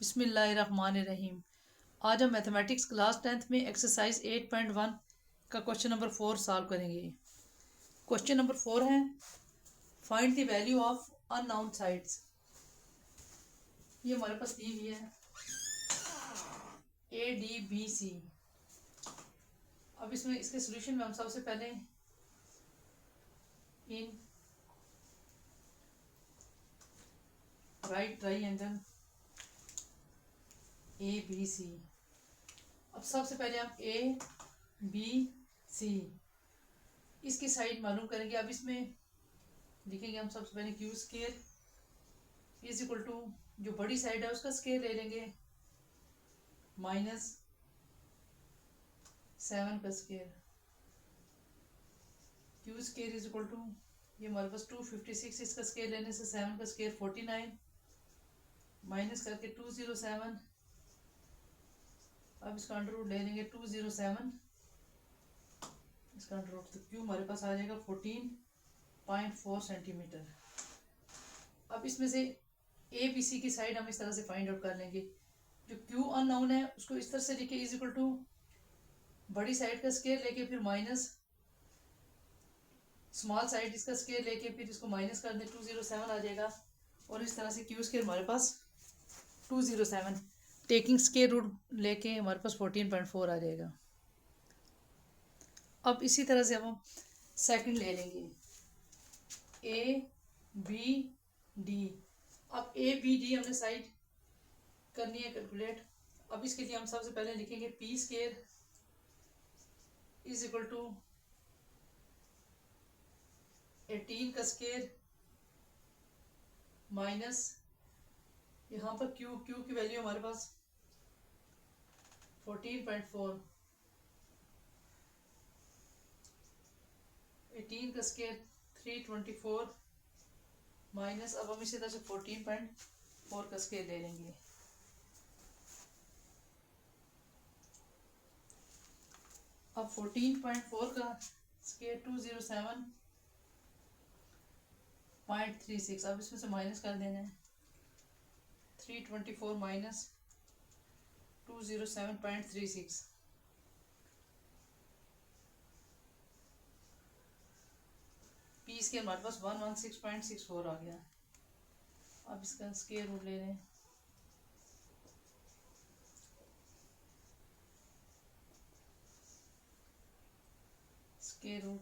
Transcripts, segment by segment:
बिस्मिल्लाहिर्रहमानिर्रहीम। आज हम मैथमेटिक्स क्लास 10th में एक्सरसाइज 8.1 का क्वेश्चन नंबर 4 सॉल्व करेंगे। क्वेश्चन नंबर 4 है find the value of unknown sides. ये हमारे पास दी हुई है ADBC। अब इसमें इसके सोल्यूशन में हम सबसे पहले इन राइट ट्राइंगल ABC। अब सबसे पहले हम ABC इसकी साइड मालूम करेंगे। अब इसमें लिखेंगे हम सबसे पहले Q square is equal to जो बड़ी साइड है उसका स्केयर ले लेंगे -7 का square. Q square is equal to ये हमारे पास 256, इसका स्केयर लेने से 7 का स्केयर 49 माइनस करके 207। अब इसका अंडर रूट ले लेंगे 207 इसका अंडर रूट, तो क्यू हमारे पास आ जाएगा 14.4 सेंटीमीटर। अब इसमें से ABC की साइड हम इस तरह से फाइंड आउट कर लेंगे। जो क्यू अननोन है उसको इस तरह से लिखे इज इक्वल टू बड़ी साइड का स्केयर लेके फिर माइनस स्मॉल साइड इसका स्केयर लेके फिर इसको माइनस कर दें 207 आ जाएगा। और इस तरह से क्यू स्केयर हमारे पास 207 टेकिंग स्केयर रूट लेके हमारे पास 14.4 आ जाएगा। अब इसी तरह से हम सेकंड ले लेंगे ABD। अब ABD हमने साइड करनी है कैलकुलेट। अब इसके लिए हम सबसे पहले लिखेंगे P square is equal to 18 का स्केयर माइनस यहाँ पर Q की वैल्यू हमारे पास 14.4, 18 का स्केयर 324 माइनस, अब हम इसी तरह से 14.4 का स्केयर ले लेंगे। अब 14.4 का स्केयर 207.36, अब इसमें से माइनस कर देना है 324 माइनस 207.36। पीस के हमारे पास 116.64 आ गया। अब इसका स्केयर रूट ले लें स्केयर रूट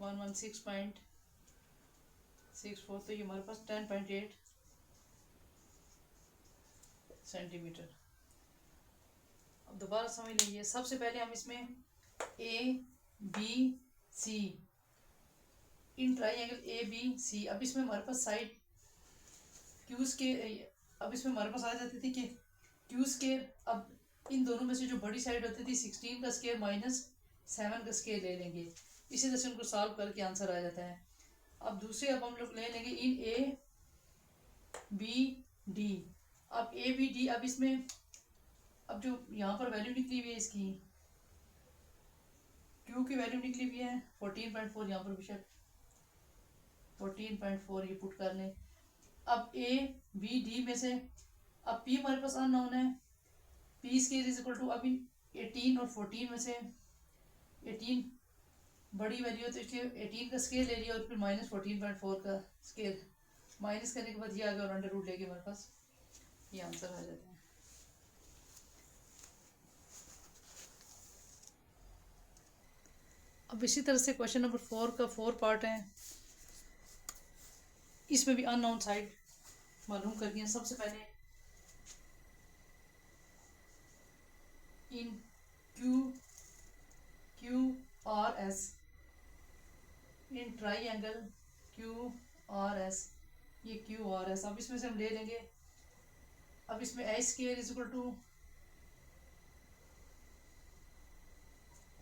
116.64, तो ये हमारे पास 10.8 सेंटीमीटर। अब दोबारा समझ लीजिए, सबसे पहले हम इसमें ABC इन ट्राइंगल ABC। अब इसमें हमारे पास साइड क्यूज के, अब इसमें हमारे पास आ जाती थी कि क्यूज के, अब इन दोनों में से जो बड़ी साइड होती थी 16 का स्केयर माइनस 7 का स्केयर ले लेंगे। इसी तरह से उनको सॉल्व करके आंसर आ जाता है। अब दूसरे अब हम लोग ले लेंगे इन ABD। अब ABD, अब इसमें अब जो यहाँ पर वैल्यू निकली हुई है इसकी Q की वैल्यू निकली हुई है 14.4, यहाँ पर बेशक 14.4 ये पुट कर लें। अब ABD में से अब P हमारे पास अननोन है, P square is equal to, अब इन 18 और 14 में से 18 बड़ी वैल्यू है तो इसलिए 18 का स्केयर ले लिया और फिर माइनस 14.4 का स्केयर माइनस करने के बाद ये आ गया और अंडर रूट लेके हमारे पास ये आंसर आ जाता है। अब इसी तरह से क्वेश्चन नंबर 4 का 4 पार्ट है। इसमें भी अननोन साइड मालूम करके सबसे पहले इन QRS इन ट्राइंगल QRS, ये QRS। अब इसमें से हम ले लेंगे, अब इसमें A square is equal to,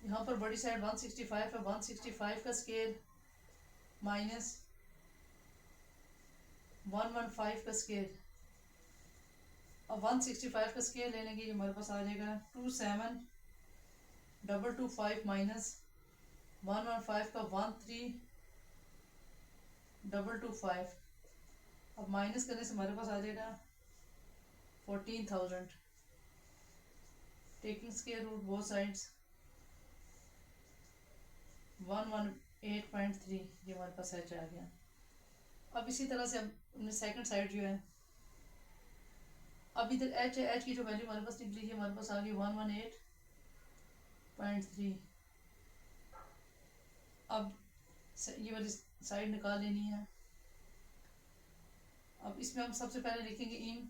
यहाँ पर बड़ी साइड 165 है, 165 का स्केयर माइनस 115 का स्केयर। अब 165 का स्केयर ले लेंगे, ये हमारे पास आ जाएगा 27225 माइनस 115 का 13225। अब माइनस करने से हमारे पास आ जाएगा 14,000, taking square root both sides 118.3, ये हमारे पास एच आ गया। अब इसी तरह से अब सेकंड साइड जो है, अब इधर एच है, एच की जो वैल्यू हमारे पास निकली थी हमारे पास आ गई 118.3। अब ये वाली साइड निकाल लेनी है। अब इसमें हम सबसे पहले लिखेंगे in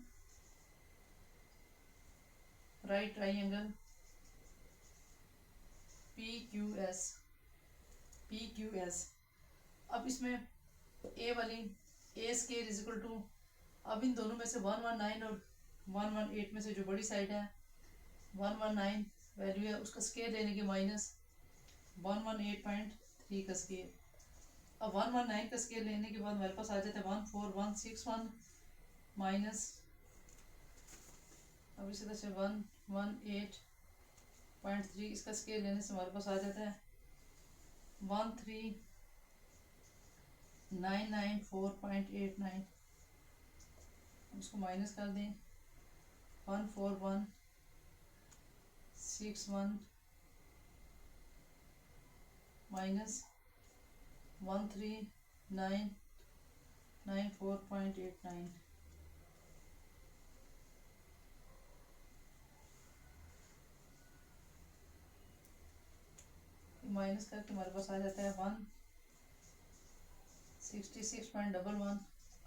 right triangle PQS, PQS। अब इसमें ए वाली ए स्केयर इज इक्वल टू, अब इन दोनों में से 119 और 118 में से जो बड़ी साइड है 119 वैल्यू है उसका स्केयर लेने के माइनस 118.3 का स्केयर। अब 119 का स्केयर लेने के बाद हमारे पास आ जाता है 14161 माइनस, अब इसी तरह से 118.3 इसका स्केयर लेने से हमारे पास आ जाता है 13994.89, उसको माइनस कर दें 14161 माइनस 13994.89, माइनस करके हमारे पास आ जाता है 166.11।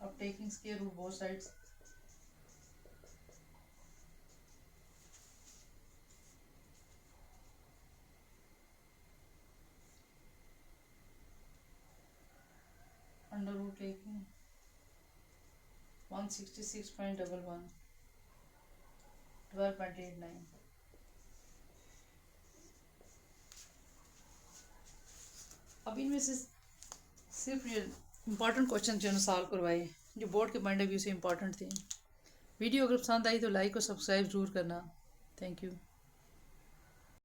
अब taking square root both sides, under root taking 166.11 12.89। अब इनमें से सिर्फ ये इम्पॉर्टेंट क्वेश्चन जो सॉल्व करवाए जो बोर्ड के पॉइंट ऑफ व्यू से इम्पॉर्टेंट थे। वीडियो अगर पसंद आई तो लाइक और सब्सक्राइब ज़रूर करना। Thank you.